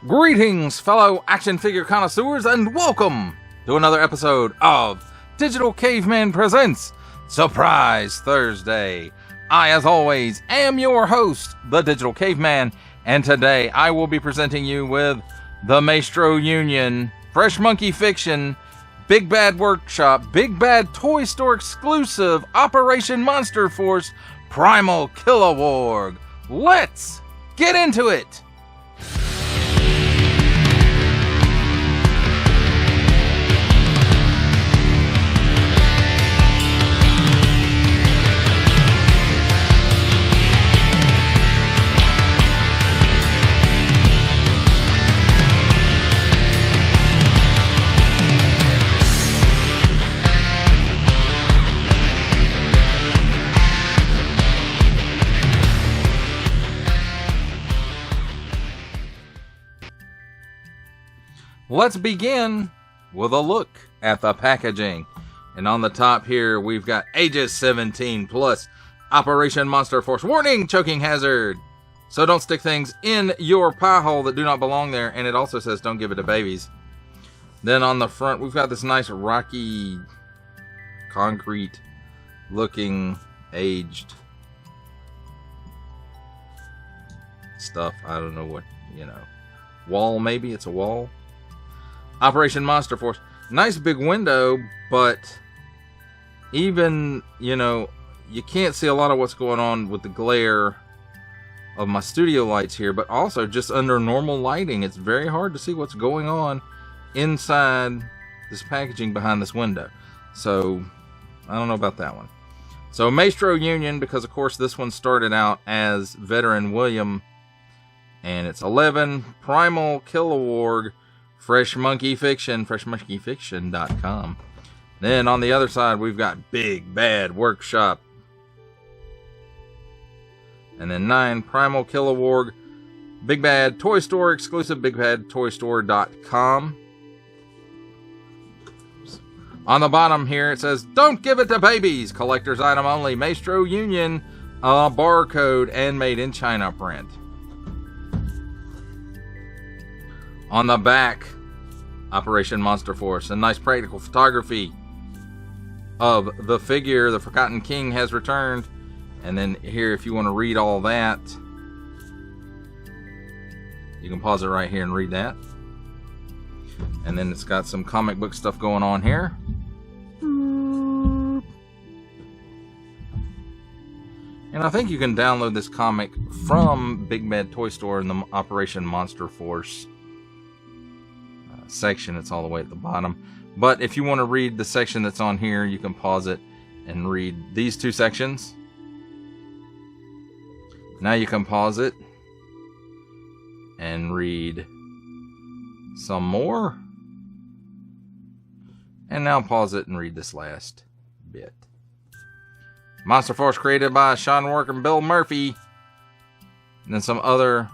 Greetings, fellow action figure connoisseurs, and welcome to another episode of Digital Caveman Presents Surprise Thursday. I, as always, am your host, the Digital Caveman, and today I will be presenting you with the Maestro Union, Fresh Monkey Fiction, Big Bad Workshop, Big Bad Toy Store exclusive, Operation Monster Force, Primal Kiloworg. Let's get into it! Let's begin with a look at the packaging. And on the top here, we've got ages 17 plus, Operation Monster Force. Warning, choking hazard. So don't stick things in your pie hole that do not belong there. And it also says don't give it to babies. Then on the front, we've got this nice rocky, concrete looking aged stuff. I don't know what, wall maybe? It's a wall. Operation Monster Force. Nice big window, but even, you can't see a lot of what's going on with the glare of my studio lights here, but also just under normal lighting, it's very hard to see what's going on inside this packaging behind this window. So, I don't know about that one. So, Maestro Union, because of course this one started out as Veteran William, and it's 11, Primal Kiloworg, Fresh Monkey Fiction, freshmonkeyfiction.com. Then on the other side, we've got Big Bad Workshop. And then 9, Primal Kiloworg, Big Bad Toy Store exclusive, bigbadtoystore.com. On the bottom here, it says, don't give it to babies, collector's item only, Maestro Union, barcode, and made in China print. On the back, Operation Monster Force, and nice practical photography of the figure. The Forgotten King has returned. And then here, if you want to read all that, you can pause it right here and read that. And then it's got some comic book stuff going on here. And I think you can download this comic from Big Bad Toy Store in the Operation Monster Force section. It's all the way at the bottom, but if you want to read the section that's on here, you can pause it and read these two sections. Now you can pause it and read some more, and now pause it and read this last bit. Monster Force created by Sean Work and Bill Murphy, and then some other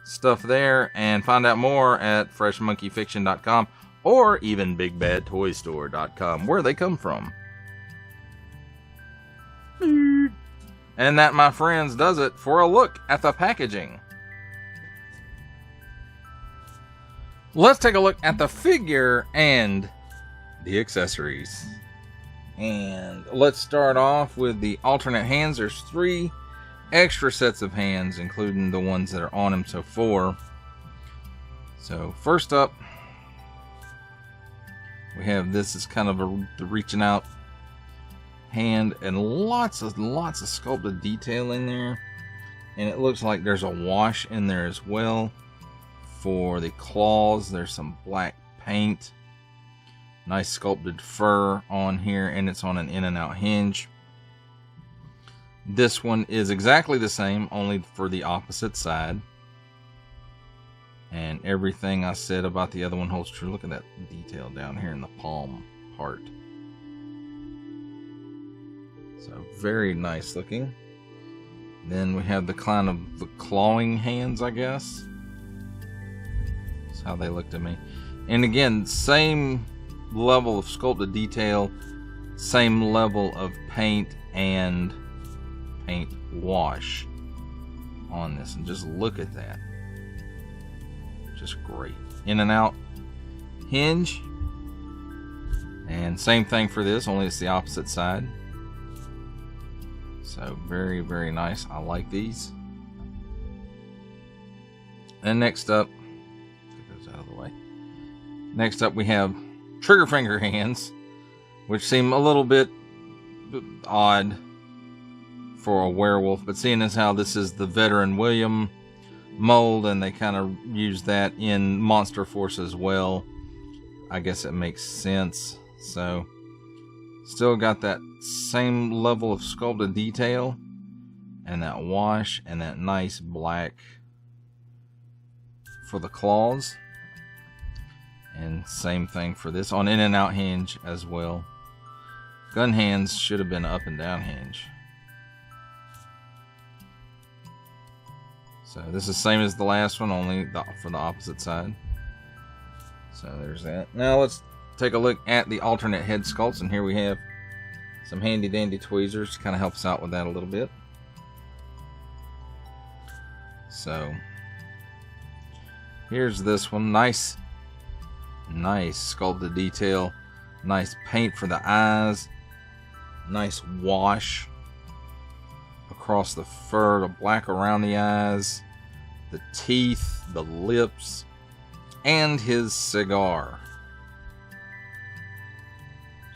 stuff there, and find out more at freshmonkeyfiction.com or even bigbadtoystore.com, where they come from. And that, my friends, does it for a look at the packaging. Let's take a look at the figure and the accessories. And let's start off with the alternate hands. There's 3 extra sets of hands, including the ones that are on him, so 4. So first up, we have this is kind of the reaching out hand, and lots of sculpted detail in there, and it looks like there's a wash in there as well. For the claws, there's some black paint, nice sculpted fur on here, and it's on an in and out hinge. This one is exactly the same, only for the opposite side. And everything I said about the other one holds true. Look at that detail down here in the palm part. So very nice looking. Then we have the kind of the clawing hands, I guess. That's how they look to me. And again, same level of sculpted detail, same level of paint and paint wash on this, and just look at that. Just great. In and out hinge, and same thing for this, only it's the opposite side. So very, very nice. I like these. And next up, get those out of the way. Next up we have trigger finger hands, which seem a little bit odd for a werewolf, but seeing as how this is the Veteran William mold and they kind of use that in Monster Force as well, I guess it makes sense. So still got that same level of sculpted detail and that wash and that nice black for the claws, and same thing for this on in and out hinge as well. Gun hands should have been up and down hinge. So this is the same as the last one, only for the opposite side. So there's that. Now let's take a look at the alternate head sculpts, and here we have some handy dandy tweezers to kind of help us out with that a little bit. So here's this one. Nice sculpted detail, nice paint for the eyes, nice wash across the fur, the black around the eyes, the teeth, the lips, and his cigar.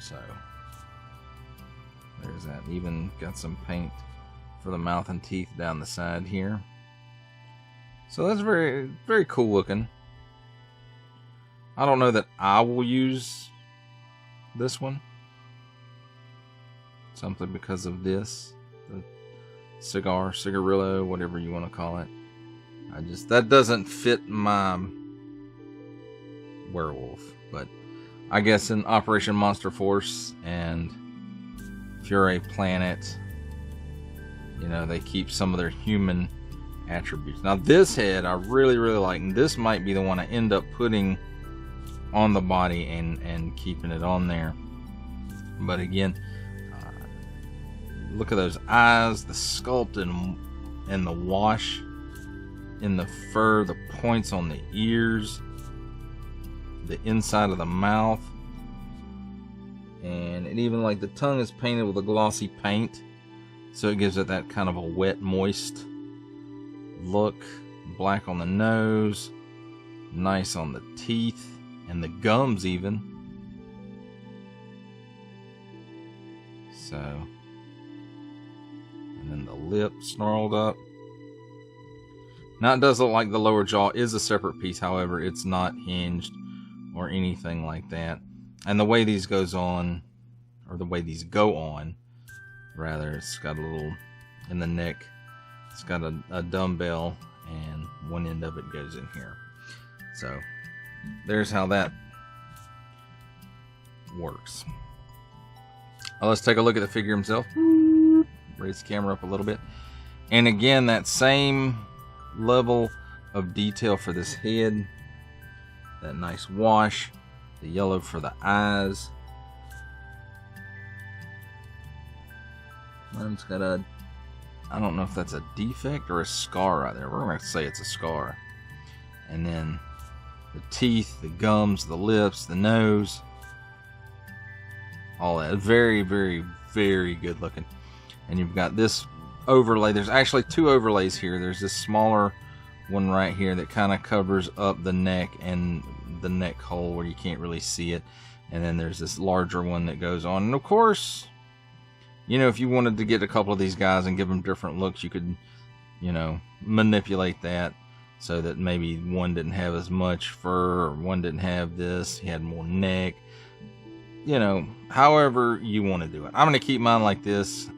So there's that. Even got some paint for the mouth and teeth down the side here. So that's very, very cool looking. I don't know that I will use this one, simply because of this, the cigarillo, whatever you want to call it. That doesn't fit my werewolf. But I guess in Operation Monster Force and Fury Planet, you know, they keep some of their human attributes. Now this head I really, really like, and this might be the one I end up putting on the body and keeping it on there. But again, look at those eyes, the sculpt and the wash in the fur, the points on the ears, the inside of the mouth, and even like the tongue is painted with a glossy paint, so it gives it that kind of a wet, moist look. Black on the nose, nice on the teeth and the gums even. So, and then the lip snarled up. Now it does look like the lower jaw is a separate piece, however it's not hinged or anything like that. And the way these goes on, or the way these go on rather, it's got a little in the neck, it's got a dumbbell and one end of it goes in here. So there's how that works. Let's take a look at the figure himself. Raise the camera up a little bit. And again, that same level of detail for this head. That nice wash. The yellow for the eyes. One's got a, I don't know if that's a defect or a scar right there. We're going to say it's a scar. And then the teeth, the gums, the lips, the nose. All that. Very, very, very good looking. And you've got this overlay. There's actually two overlays here. There's this smaller one right here that kind of covers up the neck and the neck hole where you can't really see it. And then there's this larger one that goes on. And of course, you know, if you wanted to get a couple of these guys and give them different looks, you could, you know, manipulate that so that maybe one didn't have as much fur or one didn't have this. He had more neck. You know, however you want to do it. I'm going to keep mine like this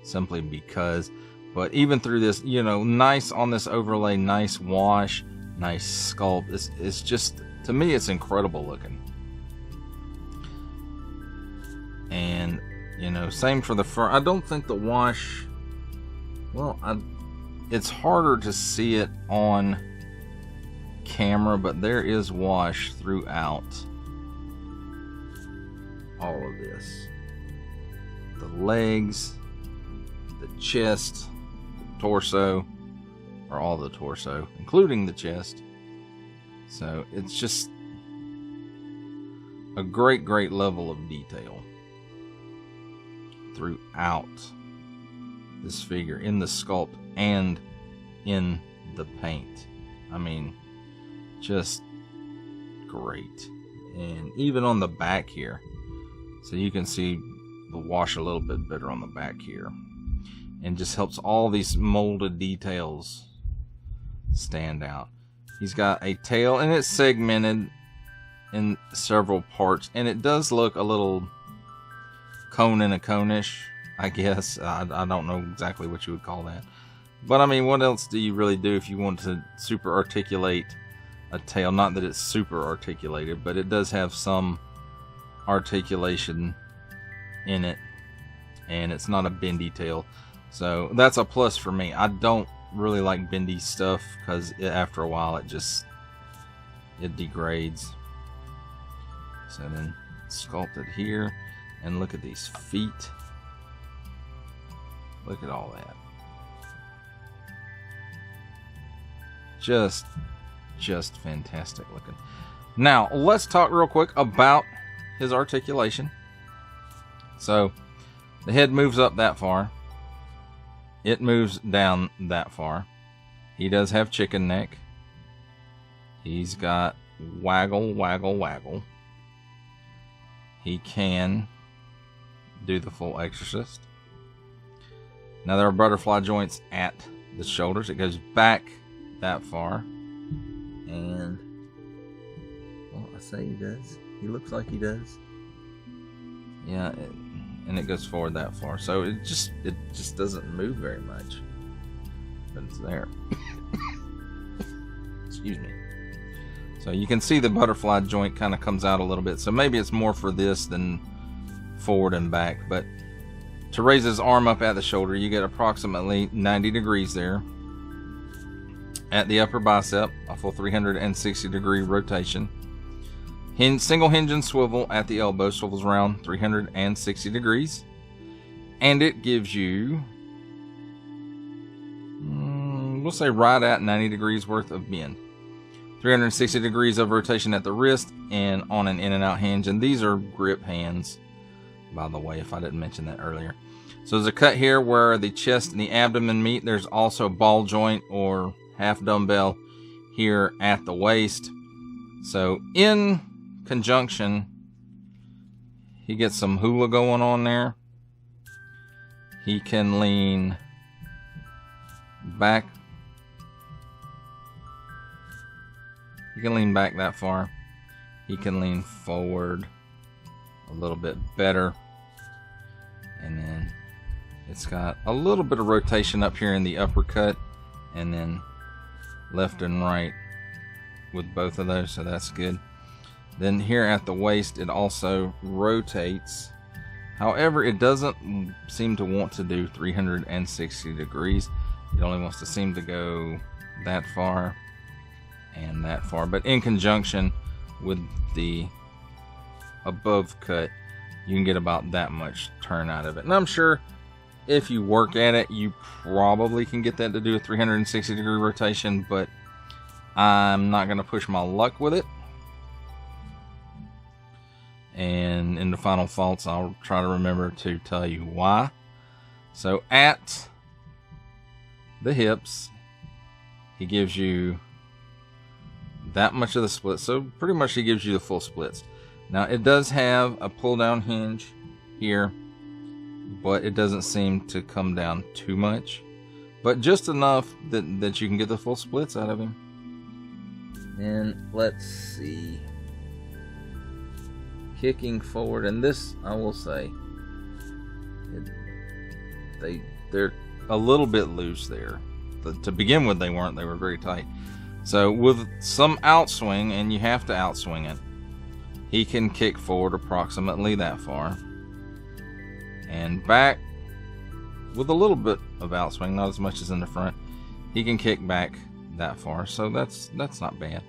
simply because, but even through this, you know, nice on this overlay, nice wash, nice sculpt. It's just, to me, it's incredible looking. And, you know, same for the fur. I don't think the wash, well, it's harder to see it on camera, but there is wash throughout all of this. The legs, the chest, the torso, or all the torso, including the chest. So it's just a great level of detail throughout this figure, in the sculpt and in the paint. I mean, just great. And even on the back here, so you can see the wash a little bit better on the back here, and just helps all these molded details stand out. He's got a tail, and it's segmented in several parts, and it does look a little cone and a cone-ish, I guess. I don't know exactly what you would call that, but I mean, what else do you really do if you want to super articulate a tail? Not that it's super articulated, but it does have some articulation in it, and it's not a bendy tail, so that's a plus for me. I don't really like bendy stuff because after a while it degrades. So then sculpted here, and look at these feet. Look at all that. Just fantastic looking. Now let's talk real quick about his articulation. So the head moves up that far. It moves down that far. He does have chicken neck. He's got waggle, waggle, waggle. He can do the full exorcist. Now there are butterfly joints at the shoulders. It goes back that far. And, well, I say he does. He looks like he does. Yeah, and it goes forward that far. So it just doesn't move very much. But it's there. Excuse me. So you can see the butterfly joint kind of comes out a little bit. So maybe it's more for this than forward and back. But to raise his arm up at the shoulder, you get approximately 90 degrees there. At the upper bicep, a full 360 degree rotation. Single hinge and swivel at the elbow, swivels around 360 degrees. And it gives you, we'll say right at 90 degrees worth of bend. 360 degrees of rotation at the wrist and on an in and out hinge. And these are grip hands, by the way, if I didn't mention that earlier. So there's a cut here where the chest and the abdomen meet. There's also a ball joint or half dumbbell here at the waist. So in conjunction, he gets some hula going on there. He can lean back. He can lean back that far. He can lean forward a little bit better. And then it's got a little bit of rotation up here in the uppercut, and then left and right with both of those, so that's good. Then here at the waist, it also rotates. However, it doesn't seem to want to do 360 degrees. It only wants to seem to go that far and that far. But in conjunction with the above cut, you can get about that much turn out of it. And I'm sure if you work at it, you probably can get that to do a 360 degree rotation, but I'm not going to push my luck with it. And in the final thoughts, I'll try to remember to tell you why. So at the hips, he gives you that much of the split. So pretty much he gives you the full splits. Now it does have a pull down hinge here, but it doesn't seem to come down too much, but just enough that you can get the full splits out of him. And let's see, kicking forward, and this I will say, they're a little bit loose there. To begin with, they weren't. They were very tight. So with some outswing, and you have to outswing it, he can kick forward approximately that far, and back with a little bit of outswing, not as much as in the front. He can kick back that far, so that's not bad.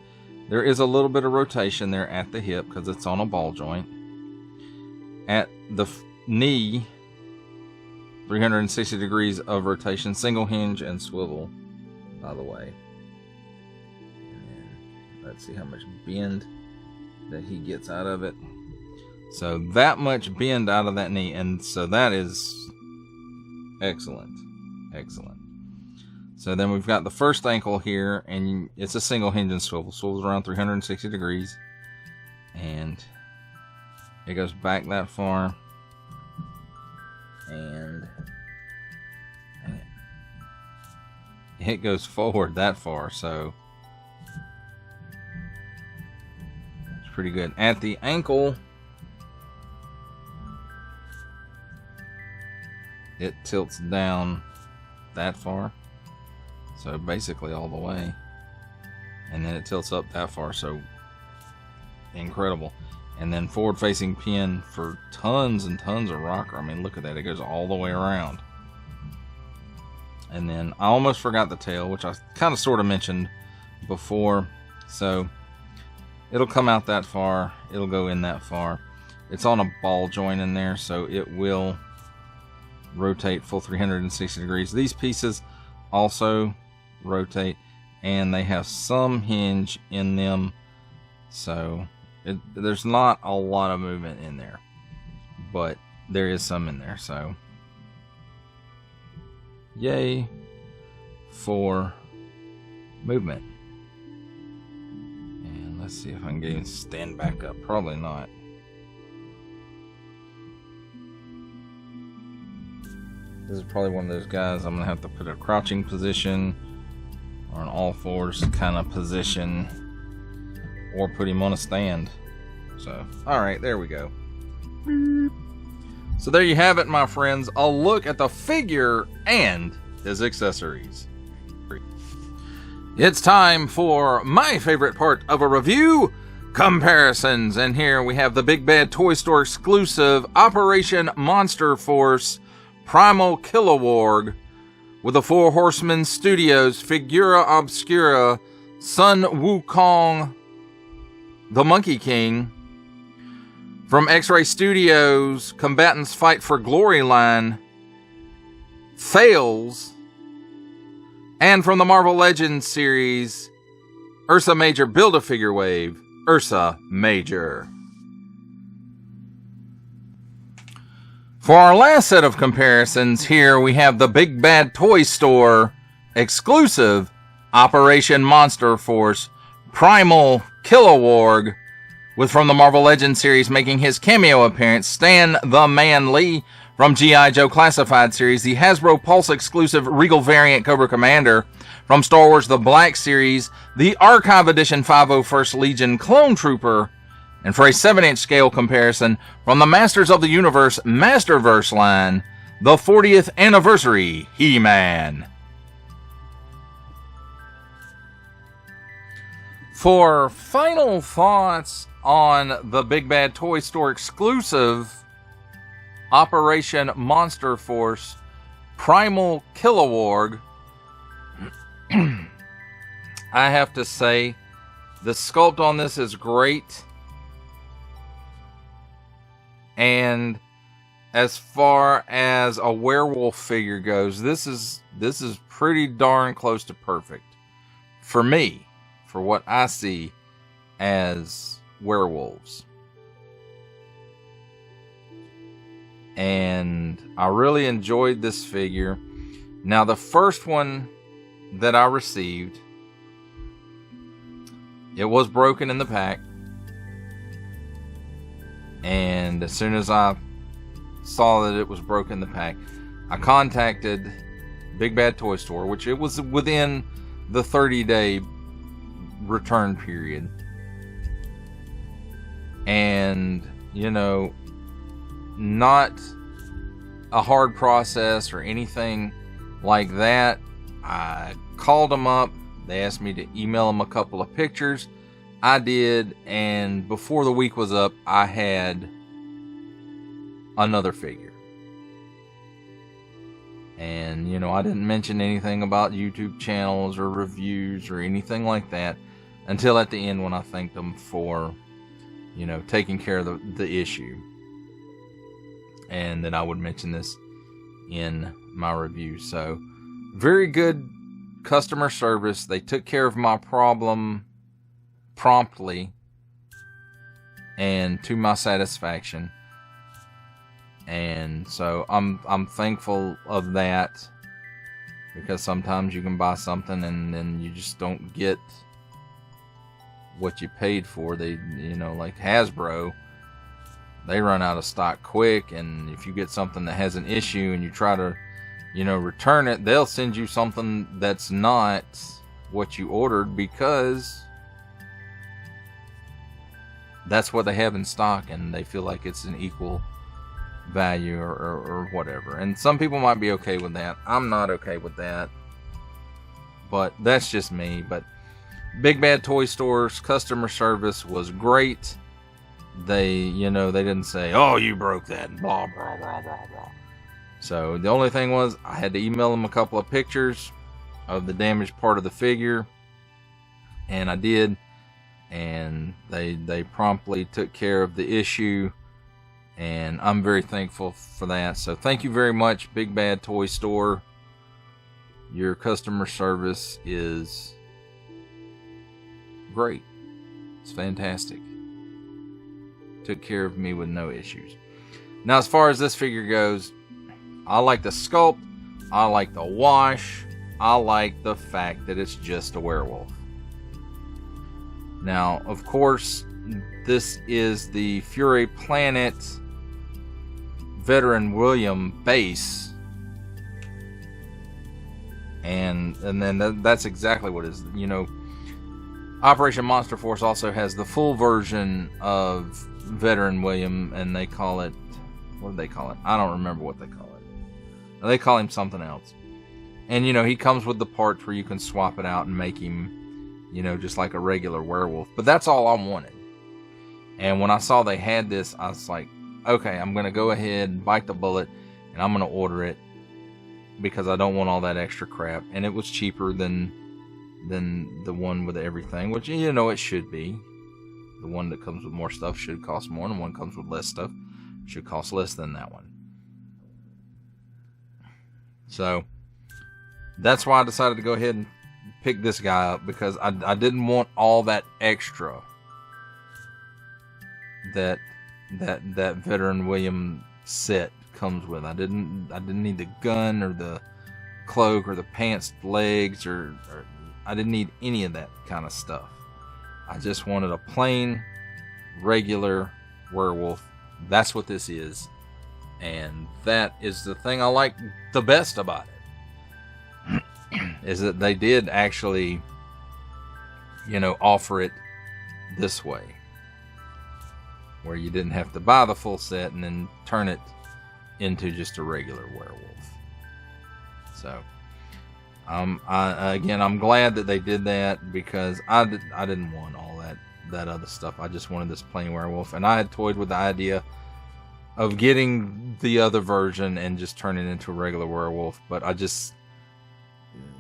There is a little bit of rotation there at the hip because it's on a ball joint. At the knee, 360 degrees of rotation, single hinge and swivel, by the way. And let's see how much bend that he gets out of it. So that much bend out of that knee, and so that is excellent. Excellent. So then we've got the first ankle here, and it's a single hinge and swivel. Swivels around 360 degrees. And it goes back that far. And it goes forward that far. So it's pretty good. At the ankle, it tilts down that far. So basically all the way. And then it tilts up that far. So incredible. And then forward facing pin for tons and tons of rocker. I mean, look at that. It goes all the way around. And then I almost forgot the tail, which I kind of sort of mentioned before. So it'll come out that far. It'll go in that far. It's on a ball joint in there, so it will rotate full 360 degrees. These pieces also rotate, and they have some hinge in them, so there's not a lot of movement in there, but there is some in there. So yay for movement. And let's see if I can get him to stand back up. Probably not. This is probably one of those guys I'm gonna have to put a crouching position or an all fours kind of position, or put him on a stand. So, alright, there we go. So there you have it, my friends. A look at the figure and his accessories. It's time for my favorite part of a review, comparisons. And here we have the Big Bad Toy Store exclusive Operation Monster Force Primal Kiloworg with the Four Horsemen Studios Figura Obscura Sun Wukong the Monkey King. From X-Ray Studios Combatants Fight for Glory line, Fails. And from the Marvel Legends series, Ursa Major Build-A-Figure Wave, Ursa Major. For our last set of comparisons, here we have the Big Bad Toy Store exclusive Operation Monster Force Primal Kiloworg, with from the Marvel Legends series making his cameo appearance, Stan the Man Lee. From G.I. Joe Classified series, the Hasbro Pulse exclusive Regal variant Cobra Commander. From Star Wars The Black series, the Archive Edition 501st Legion Clone Trooper. And for a 7-inch scale comparison, from the Masters of the Universe Masterverse line, the 40th Anniversary He-Man. For final thoughts on the Big Bad Toy Store exclusive Operation Monster Force Primal Kiloworg, I have to say the sculpt on this is great. And as far as a werewolf figure goes, this is pretty darn close to perfect for me, for what I see as werewolves. And I really enjoyed this figure. Now, the first one that I received, it was broken in the pack. And as soon as I saw that it was broken in the pack, I contacted Big Bad Toy Store, which it was within the 30-day return period. And, you know, not a hard process or anything like that. I called them up. They asked me to email them a couple of pictures. I did, and before the week was up, I had another figure. And, you know, I didn't mention anything about YouTube channels or reviews or anything like that until at the end when I thanked them for, you know, taking care of the issue. And then I would mention this in my review. So, very good customer service. They took care of my problem promptly and to my satisfaction. And so I'm thankful of that, because sometimes you can buy something and then you just don't get what you paid for. They, like Hasbro, they run out of stock quick, and if you get something that has an issue and you try to, return it, they'll send you something that's not what you ordered, because that's what they have in stock and they feel like it's an equal value or whatever. And some people might be okay with that. I'm not okay with that, but that's just me. But Big Bad Toy Store's customer service was great. They, they didn't say, "Oh, you broke that," and blah, blah, blah, blah, blah. So the only thing was, I had to email them a couple of pictures of the damaged part of the figure, and I did, and they promptly took care of the issue, and I'm very thankful for that. So thank you very much, Big Bad Toy Store. Your customer service is great. It's fantastic. Took care of me with no issues. Now, as far as this figure goes, I like the sculpt, I like the wash, I like the fact that it's just a werewolf. Now, of course, this is the Fury Planet Veteran William base, and then that's exactly what it is. Operation Monster Force also has the full version of Veteran William, and they call it, what do they call it? I don't remember what they call it. They call him something else. And, he comes with the parts where you can swap it out and make him, just like a regular werewolf. But that's all I wanted. And when I saw they had this, I was like, okay, I'm going to go ahead and bite the bullet, and I'm going to order it, because I don't want all that extra crap. And it was cheaper than the one with everything, which, it should be. The one that comes with more stuff should cost more, and the one that comes with less stuff should cost less than that one. So that's why I decided to go ahead and pick this guy up, because I didn't want all that extra that Veteran William set comes with. I didn't need the gun or the cloak or the pants legs, or I didn't need any of that kind of stuff. I just wanted a plain, regular werewolf. That's what this is. And that is the thing I like the best about it. Is that they did actually, offer it this way, where you didn't have to buy the full set and then turn it into just a regular werewolf. So, I'm glad that they did that, because I didn't want all that other stuff. I just wanted this plain werewolf, and I had toyed with the idea of getting the other version and just turning it into a regular werewolf, but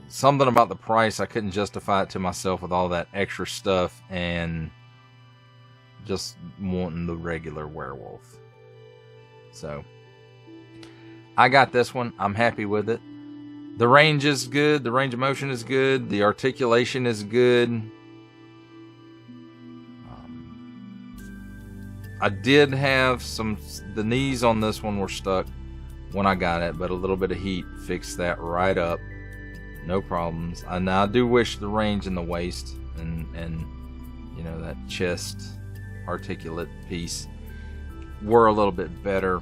something about the price, I couldn't justify it to myself with all that extra stuff, and just wanting the regular werewolf. So I got this one. I'm happy with it. The range is good. The range of motion is good. The articulation is good. I did have the knees on this one were stuck when I got it, but a little bit of heat fixed that right up. No problems. Now I do wish the range in the waist and that chest articulate piece were a little bit better,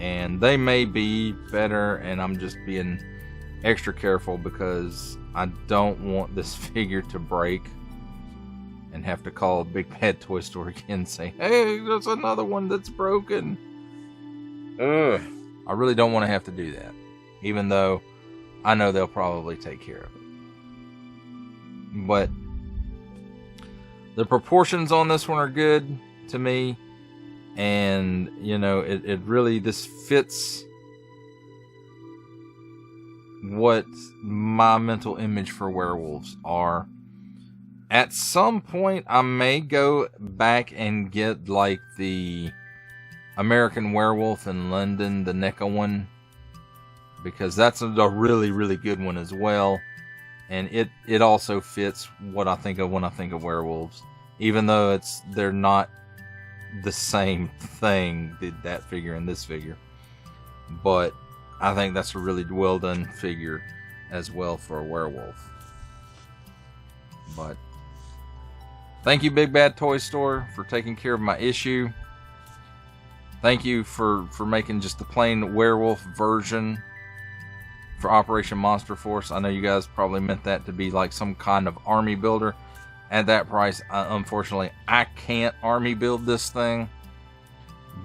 and they may be better, and I'm just being extra careful because I don't want this figure to break and have to call a Big Bad Toy Store again and say, "Hey, there's another one that's broken." I really don't want to have to do that, even though I know they'll probably take care of it. But the proportions on this one are good to me, and it really, this fits what my mental image for werewolves are. At some point, I may go back and get like the American Werewolf in London, the NECA one, because that's a really, really good one as well. And it also fits what I think of when I think of werewolves, even though they're not the same thing, that figure and this figure. But I think that's a really well done figure as well for a werewolf. But thank you, Big Bad Toy Store, for taking care of my issue. Thank you for making just the plain werewolf version for Operation Monster Force. I know you guys probably meant that to be like some kind of army builder. At that price, unfortunately, I can't army build this thing.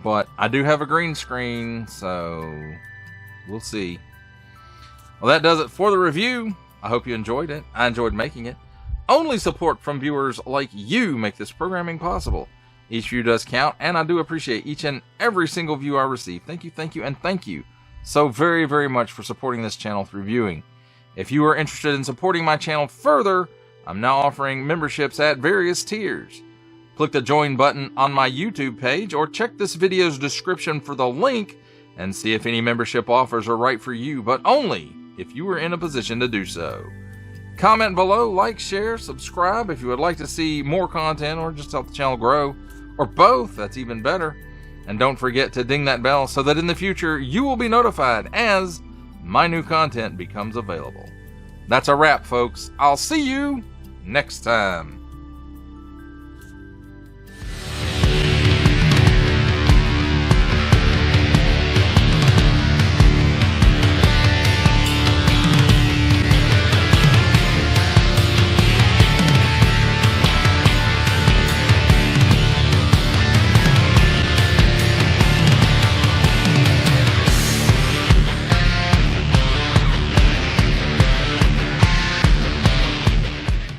But I do have a green screen, so we'll see. Well, that does it for the review. I hope you enjoyed it. I enjoyed making it. Only support from viewers like you make this programming possible. Each view does count, and I do appreciate each and every single view I receive. Thank you, and thank you so very, very much for supporting this channel through viewing. If you are interested in supporting my channel further, I'm now offering memberships at various tiers. Click the join button on my YouTube page, or check this video's description for the link and see if any membership offers are right for you, but only if you are in a position to do so. Comment below, like, share, subscribe if you would like to see more content or just help the channel grow, or both, that's even better. And don't forget to ding that bell so that in the future you will be notified as my new content becomes available. That's a wrap, folks. I'll see you next time.